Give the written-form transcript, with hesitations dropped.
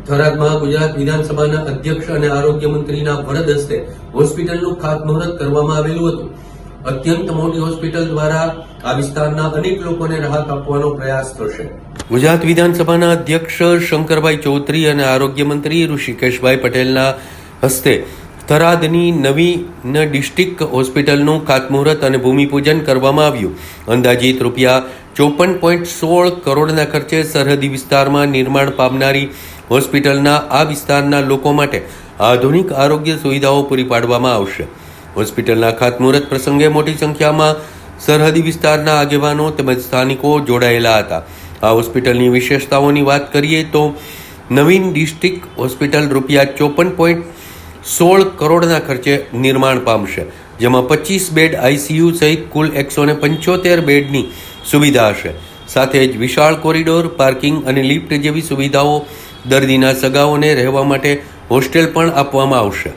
થરાદમાં ગુજરાત વિધાનસભાના અધ્યક્ષ અને આરોગ્ય મંત્રીના વરદ હસ્તે હોસ્પિટલનું ખાતમુહૂર્ત કરવામાં આવેલું હતું. અત્યંત મોટી હોસ્પિટલ દ્વારા આ વિસ્તારના અનેક લોકોને રાહત આપવાનો પ્રયાસ થશે. ગુજરાત વિધાનસભાના અધ્યક્ષ શંકરભાઈ ચૌધરી અને આરોગ્ય મંત્રી ઋષિકેશભાઈ પટેલના હસ્તે થરાદની નવી ડિસ્ટ્રિક્ટ હોસ્પિટલનું ખાતમુહૂર્ત અને ભૂમિપૂજન કરવામાં આવ્યું. અંદાજિત ₹54.16 કરોડના ખર્ચે સરહદી વિસ્તારમાં નિર્માણ પામનારી હોસ્પિટલના આ વિસ્તારના લોકો માટે આધુનિક આરોગ્ય સુવિધાઓ પૂરી પાડવામાં આવશે. હોસ્પિટલના ખાતમુહૂર્ત પ્રસંગે મોટી સંખ્યામાં સરહદી વિસ્તારના આગેવાનો તેમજ સ્થાનિકો જોડાયેલા હતા. આ હોસ્પિટલની વિશેષતાઓની વાત કરીએ તો નવીન ડિસ્ટ્રિક્ટ હોસ્પિટલ ₹54.16 કરોડના ખર્ચે નિર્માણ પામશે, જેમાં 25 બેડ ICU સહિત કુલ 175 બેડની સુવિધા હશે. સાથે જ વિશાળ કોરિડોર, પાર્કિંગ અને લિફ્ટ જેવી સુવિધાઓ, દર્દીના સગાઓને રહેવા માટે હોસ્ટેલ પણ આપવામાં આવશે.